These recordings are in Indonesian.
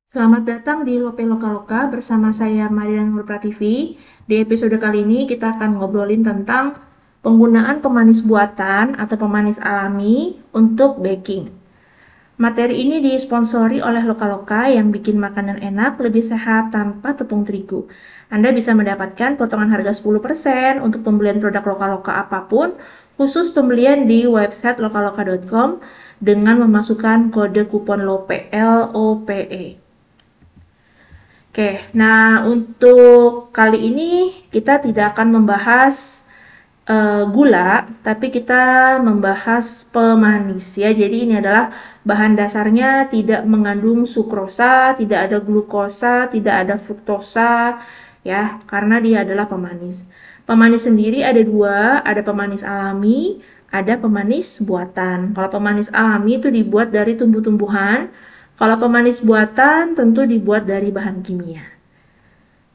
Selamat datang di Lope Lokaloka bersama saya Marian Nur Prativi. Di episode kali ini kita akan ngobrolin tentang penggunaan pemanis buatan atau pemanis alami untuk baking. Materi ini disponsori oleh Lokaloka yang bikin makanan enak, lebih sehat tanpa tepung terigu. Anda bisa mendapatkan potongan harga 10% untuk pembelian produk Lokaloka apapun, khusus pembelian di website lokaloka.com dengan memasukkan kode kupon LOPE, L-O-P-E. Oke, nah untuk kali ini kita tidak akan membahas gula, tapi kita membahas pemanis ya. Jadi ini adalah bahan dasarnya tidak mengandung sukrosa, tidak ada glukosa, tidak ada fruktosa ya, karena dia adalah pemanis. Pemanis sendiri ada dua, ada pemanis alami, ada pemanis buatan. Kalau pemanis alami itu dibuat dari tumbuh-tumbuhan, kalau pemanis buatan tentu dibuat dari bahan kimia.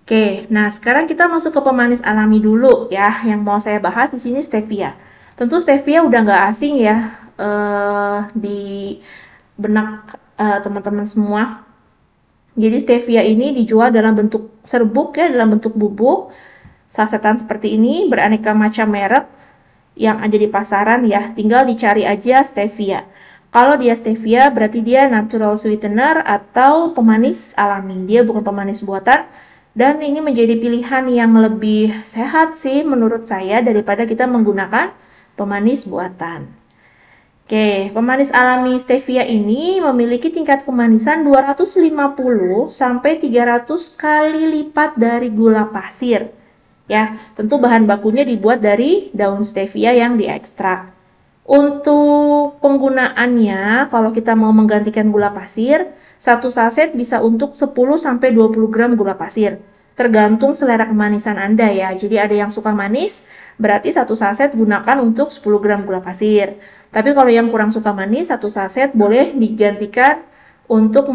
Oke, nah sekarang kita masuk ke pemanis alami dulu ya. Yang mau saya bahas di sini stevia. Tentu stevia udah nggak asing ya di benak teman-teman semua. Jadi stevia ini dijual dalam bentuk serbuk ya, dalam bentuk bubuk, sasetan seperti ini, beraneka macam merek yang ada di pasaran ya. Tinggal dicari aja stevia. Kalau dia stevia berarti dia natural sweetener atau pemanis alami. Dia bukan pemanis buatan. Dan ini menjadi pilihan yang lebih sehat sih menurut saya daripada kita menggunakan pemanis buatan. Oke, pemanis alami stevia ini memiliki tingkat kemanisan 250 sampai 300 kali lipat dari gula pasir. Ya, tentu bahan bakunya dibuat dari daun stevia yang diekstrak. Untuk penggunaannya, kalau kita mau menggantikan gula pasir, satu saset bisa untuk 10-20 gram gula pasir. Tergantung selera kemanisan Anda ya. Jadi ada yang suka manis, berarti satu saset gunakan untuk 10 gram gula pasir. Tapi kalau yang kurang suka manis, satu saset boleh digantikan untuk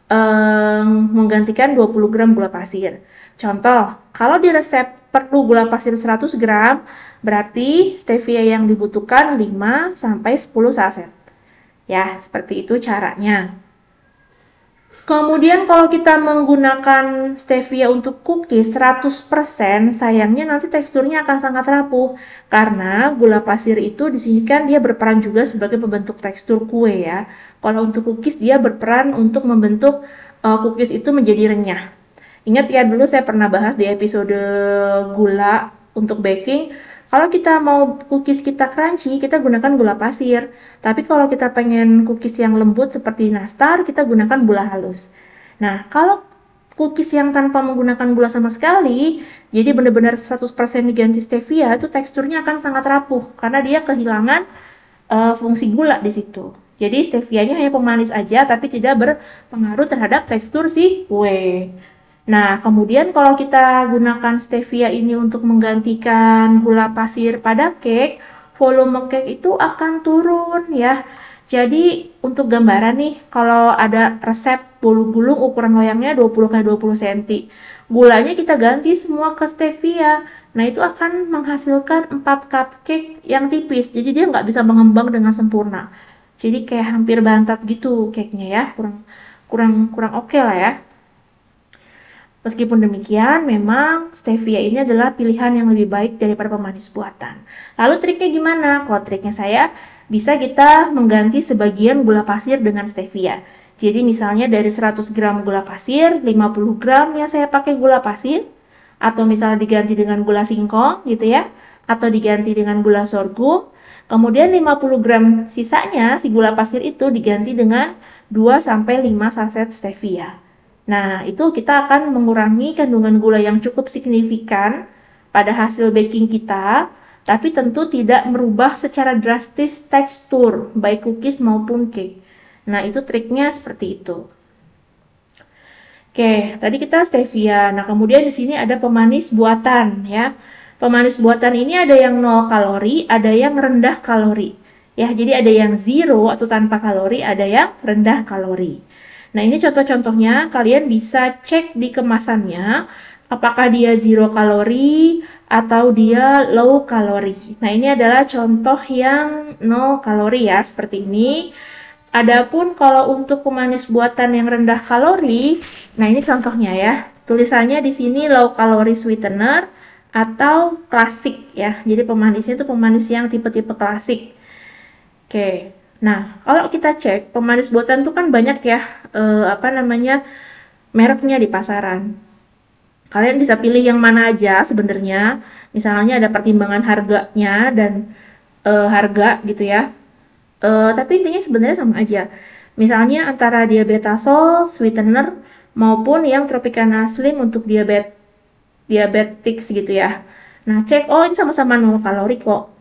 menggantikan 20 gram gula pasir. Contoh, kalau di resep perlu gula pasir 100 gram, berarti stevia yang dibutuhkan 5-10 saset. Ya, seperti itu caranya. Kemudian kalau kita menggunakan stevia untuk cookies 100%, sayangnya nanti teksturnya akan sangat rapuh. Karena gula pasir itu di sini kan dia berperan juga sebagai pembentuk tekstur kue ya. Kalau untuk cookies dia berperan untuk membentuk cookies itu menjadi renyah. Ingat ya, dulu saya pernah bahas di episode gula untuk baking. Kalau kita mau cookies kita crunchy, kita gunakan gula pasir. Tapi kalau kita pengen cookies yang lembut seperti nastar, kita gunakan gula halus. Nah, kalau cookies yang tanpa menggunakan gula sama sekali, jadi benar-benar 100% diganti stevia, itu teksturnya akan sangat rapuh karena dia kehilangan fungsi gula di situ. Jadi stevianya hanya pemanis aja, tapi tidak berpengaruh terhadap tekstur si kue. Nah, kemudian kalau kita gunakan stevia ini untuk menggantikan gula pasir pada cake, volume cake itu akan turun ya. Jadi untuk gambaran nih, kalau ada resep bolu gulung ukuran loyangnya 20x20 cm. Gulanya kita ganti semua ke stevia. Nah, itu akan menghasilkan 4 cupcake yang tipis. Jadi dia nggak bisa mengembang dengan sempurna. Jadi kayak hampir bantat gitu cake-nya ya. Kurang oke lah ya. Meskipun demikian, memang stevia ini adalah pilihan yang lebih baik daripada pemanis buatan. Lalu triknya gimana? Kalau triknya bisa kita mengganti sebagian gula pasir dengan stevia. Jadi misalnya dari 100 gram gula pasir, 50 gram ya saya pakai gula pasir. Atau misalnya diganti dengan gula singkong gitu ya. Atau diganti dengan gula sorghum. Kemudian 50 gram sisanya, si gula pasir itu diganti dengan 2-5 saset stevia. Nah, itu kita akan mengurangi kandungan gula yang cukup signifikan pada hasil baking kita, tapi tentu tidak merubah secara drastis tekstur, baik cookies maupun cake. Nah, itu triknya seperti itu. Oke, tadi kita stevia. Nah, kemudian di sini ada pemanis buatan ya. Pemanis buatan ini ada yang 0 kalori, ada yang rendah kalori. Ya, jadi ada yang zero atau tanpa kalori, ada yang rendah kalori. Nah, ini contoh-contohnya, kalian bisa cek di kemasannya, apakah dia zero kalori atau dia low kalori. Nah, ini adalah contoh yang 0 kalori ya, seperti ini. Adapun kalau untuk pemanis buatan yang rendah kalori, nah ini contohnya ya. Tulisannya di sini low calorie sweetener atau klasik ya. Jadi pemanisnya itu pemanis yang tipe-tipe klasik. Oke. Nah, kalau kita cek pemanis buatan itu kan banyak ya mereknya di pasaran. Kalian bisa pilih yang mana aja sebenarnya. Misalnya ada pertimbangan harganya dan harga gitu ya. Tapi intinya sebenarnya sama aja. Misalnya antara diabetasol, sweetener, maupun yang Tropicana Slim untuk diabetics gitu ya. Nah, cek, oh ini sama-sama 0 kalori kok.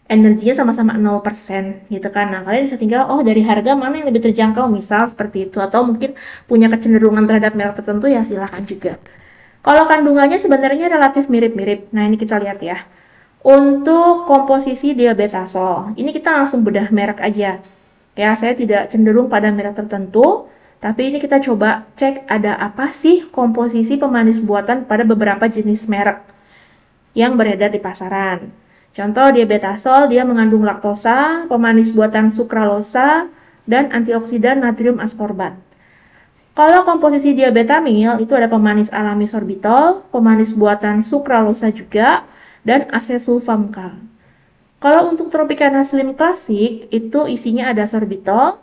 Energinya sama-sama 0% gitu kan. Nah, kalian bisa tinggal, oh dari harga mana yang lebih terjangkau, misal seperti itu. Atau mungkin punya kecenderungan terhadap merek tertentu, ya silahkan juga. Kalau kandungannya sebenarnya relatif mirip-mirip. Nah, ini kita lihat ya. Untuk komposisi diabetasol, ini kita langsung bedah merek aja. Ya, saya tidak cenderung pada merek tertentu, tapi ini kita coba cek ada apa sih komposisi pemanis buatan pada beberapa jenis merek yang beredar di pasaran. Contoh diabetasol, dia mengandung laktosa, pemanis buatan sukralosa, dan antioksidan natrium askorbat. Kalau komposisi diabetamil, itu ada pemanis alami sorbitol, pemanis buatan sukralosa juga, dan acesulfamcal. Kalau untuk Tropicana Slim Classic, itu isinya ada sorbitol,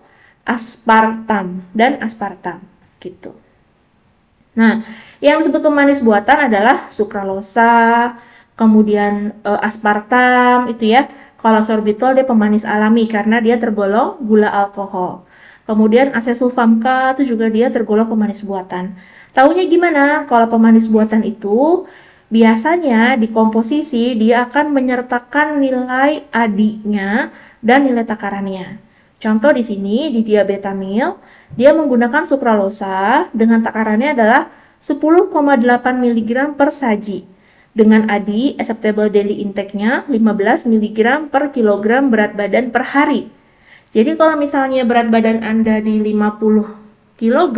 aspartam, dan aspartam. Gitu. Nah, yang disebut pemanis buatan adalah sukralosa, kemudian aspartam itu ya. Kalau sorbitol dia pemanis alami karena dia tergolong gula alkohol. Kemudian acesulfamka itu juga dia tergolong pemanis buatan. Taunya gimana? Kalau pemanis buatan itu biasanya di komposisi dia akan menyertakan nilai ADI-nya dan nilai takarannya. Contoh di sini di diabetamil dia menggunakan sukralosa dengan takarannya adalah 10,8 mg per saji. Dengan ADI, acceptable daily intake-nya 15 mg per kilogram berat badan per hari. Jadi kalau misalnya berat badan Anda di 50 kg,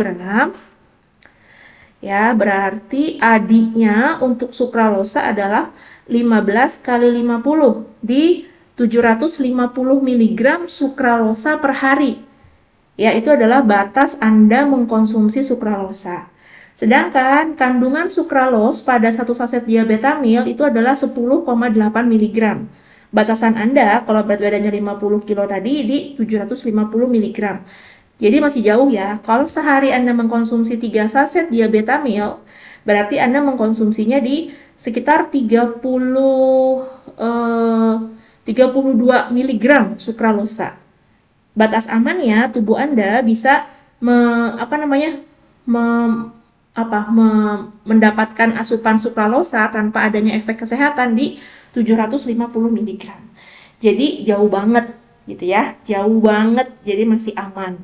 ya berarti ADI-nya untuk sukralosa adalah 15 kali 50 di 750 mg sukralosa per hari. Ya, itu adalah batas Anda mengkonsumsi sukralosa. Sedangkan kandungan sukralos pada satu saset diabetamil itu adalah 10,8 mg. Batasan Anda kalau berat badannya 50 kg tadi di 750 mg. Jadi masih jauh ya. Kalau sehari Anda mengkonsumsi 3 saset diabetamil, berarti Anda mengkonsumsinya di sekitar 32 mg sukralosa. Batas amannya tubuh Anda bisa mendapatkan asupan sukralosa tanpa adanya efek kesehatan di 750 mg. Jadi jauh banget gitu ya, jauh banget, jadi masih aman.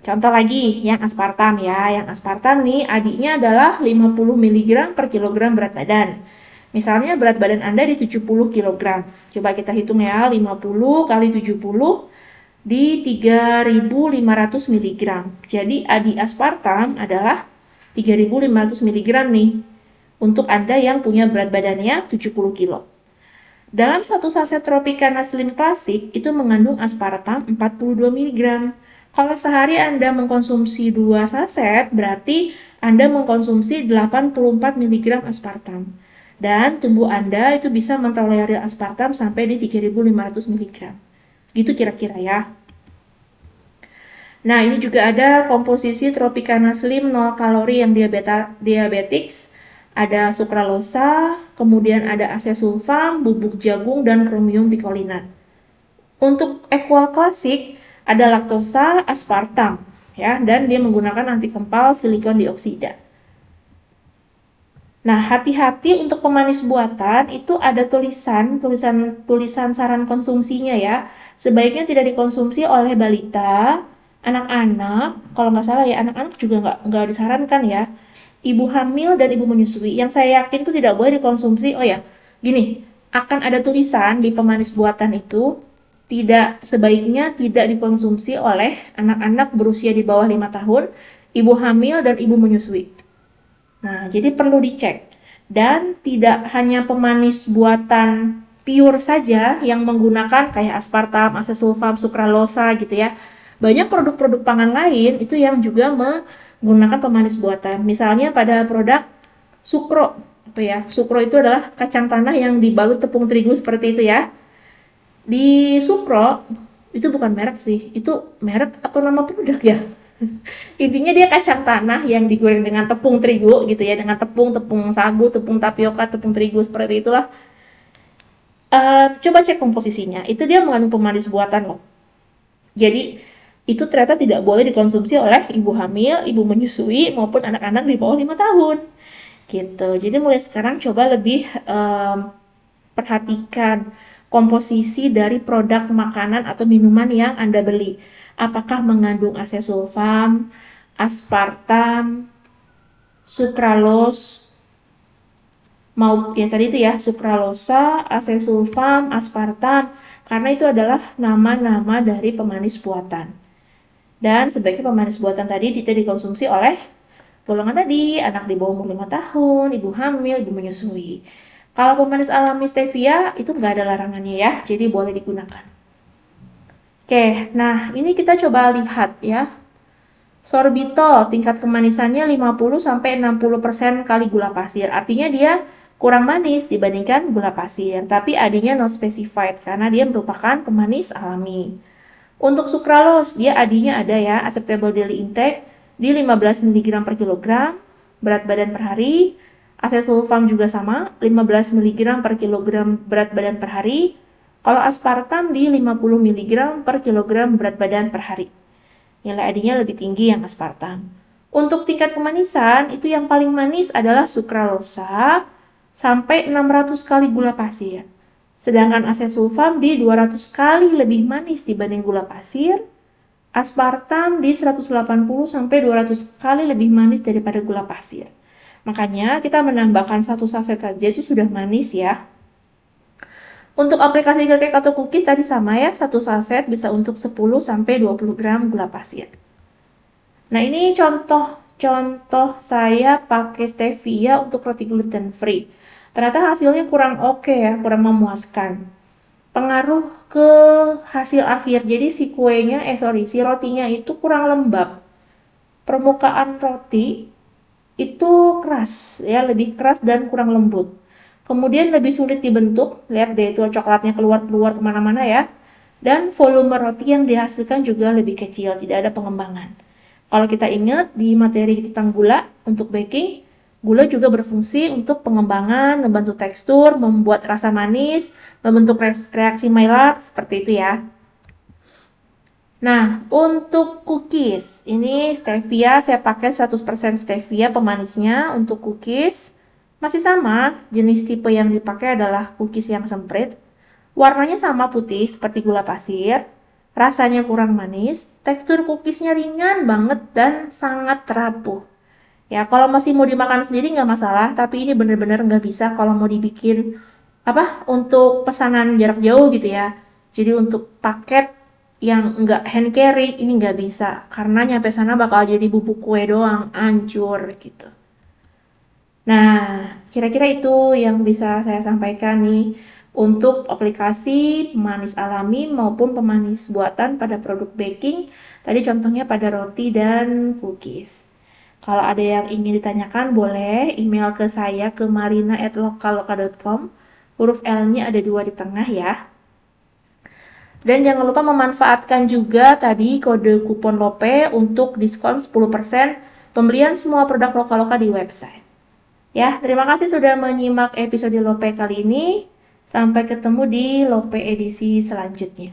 Contoh lagi yang aspartam ya, yang aspartam nih ADI-nya adalah 50 mg per kilogram berat badan. Misalnya berat badan Anda di 70 kg. Coba kita hitung ya, 50 kali 70 di 3.500 mg. Jadi ADI aspartam adalah 3.500 mg nih. Untuk Anda yang punya berat badannya 70 kg. Dalam satu saset Tropicana Slim Classic itu mengandung aspartam 42 mg. Kalau sehari Anda mengkonsumsi 2 saset, berarti Anda mengkonsumsi 84 mg aspartam. Dan tubuh Anda itu bisa mentolerir aspartam sampai di 3.500 mg. Gitu kira-kira ya. Nah, ini juga ada komposisi Tropicana Slim 0 kalori yang diabetics. Ada sukralosa, kemudian ada acesulfam, bubuk jagung, dan chromium picolinat. Untuk equal classic, ada laktosa, aspartam, ya, dan dia menggunakan anti kempal silikon dioksida. Nah, hati-hati untuk pemanis buatan itu ada tulisan saran konsumsinya ya. Sebaiknya tidak dikonsumsi oleh balita, anak-anak, kalau nggak salah ya anak-anak juga nggak disarankan ya. Ibu hamil dan ibu menyusui. Yang saya yakin itu tidak boleh dikonsumsi. Oh ya, gini, akan ada tulisan di pemanis buatan itu sebaiknya tidak dikonsumsi oleh anak-anak berusia di bawah 5 tahun, ibu hamil dan ibu menyusui. Nah, jadi perlu dicek. Dan tidak hanya pemanis buatan pure saja yang menggunakan kayak aspartam, asesulfam, sukralosa gitu ya. Banyak produk-produk pangan lain itu yang juga menggunakan pemanis buatan. Misalnya pada produk sukro, apa ya? Sukro itu adalah kacang tanah yang dibalut tepung terigu seperti itu ya. Di sukro itu bukan merek sih, itu merek atau nama produk ya. Intinya dia kacang tanah yang digoreng dengan tepung terigu gitu ya, dengan tepung sagu, tepung tapioka, tepung terigu seperti itulah. Coba cek komposisinya, itu dia mengandung pemanis buatan loh. Jadi itu ternyata tidak boleh dikonsumsi oleh ibu hamil, ibu menyusui maupun anak-anak di bawah 5 tahun. Gitu. Jadi mulai sekarang coba lebih perhatikan komposisi dari produk makanan atau minuman yang Anda beli. Apakah mengandung asesulfam, aspartam, sukralos, mau ya tadi itu ya, sukralosa, asesulfam, aspartam, karena itu adalah nama-nama dari pemanis buatan. Dan sebaiknya pemanis buatan tadi tidak dikonsumsi oleh golongan tadi, anak di bawah umur 5 tahun, ibu hamil, ibu menyusui. Kalau pemanis alami stevia itu nggak ada larangannya ya, jadi boleh digunakan. Oke, nah ini kita coba lihat ya. Sorbitol tingkat kemanisannya 50-60% kali gula pasir. Artinya dia kurang manis dibandingkan gula pasir, tapi AD-nya not specified karena dia merupakan pemanis alami. Untuk sukralos, dia AD-nya ada ya, acceptable daily intake di 15 mg per kilogram, berat badan per hari. Asesulfam juga sama, 15 mg per kilogram berat badan per hari. Kalau aspartam di 50 mg per kilogram berat badan per hari. Nilai AD-nya lebih tinggi yang aspartam. Untuk tingkat kemanisan, itu yang paling manis adalah sukralosa sampai 600 kali gula pasir. Sedangkan asesulfam di 200 kali lebih manis dibanding gula pasir. Aspartam di 180 sampai 200 kali lebih manis daripada gula pasir. Makanya kita menambahkan 1 saset saja itu sudah manis ya. Untuk aplikasi cake atau cookies tadi sama ya, 1 saset bisa untuk 10 sampai 20 gram gula pasir. Nah, ini contoh saya pakai stevia untuk roti gluten free. Ternyata hasilnya kurang oke ya, kurang memuaskan. Pengaruh ke hasil akhir. Jadi si si rotinya itu kurang lembab. Permukaan roti itu keras ya, lebih keras dan kurang lembut. Kemudian lebih sulit dibentuk, lihat deh itu coklatnya keluar kemana-mana ya. Dan volume roti yang dihasilkan juga lebih kecil, tidak ada pengembangan. Kalau kita ingat di materi tentang gula untuk baking, gula juga berfungsi untuk pengembangan, membantu tekstur, membuat rasa manis, membentuk reaksi Maillard, seperti itu ya. Nah, untuk cookies, ini stevia saya pakai 100% stevia pemanisnya untuk cookies. Masih sama, jenis tipe yang dipakai adalah cookies yang semprit. Warnanya sama putih seperti gula pasir. Rasanya kurang manis, tekstur cookiesnya ringan banget dan sangat terapuh. Ya, kalau masih mau dimakan sendiri nggak masalah, tapi ini bener-bener nggak bisa kalau mau dibikin untuk pesanan jarak jauh gitu ya. Jadi untuk paket yang nggak hand carry ini nggak bisa, karena nyampe sana bakal jadi bubuk kue doang, hancur gitu. Nah, kira-kira itu yang bisa saya sampaikan nih untuk aplikasi pemanis alami maupun pemanis buatan pada produk baking. Tadi contohnya pada roti dan cookies. Kalau ada yang ingin ditanyakan, boleh email ke saya ke marina@lokaloka.com. Huruf L-nya ada 2 di tengah ya. Dan jangan lupa memanfaatkan juga tadi kode kupon LOPE untuk diskon 10% pembelian semua produk Lokaloka di website. Ya, terima kasih sudah menyimak episode Lope kali ini. Sampai ketemu di Lope edisi selanjutnya.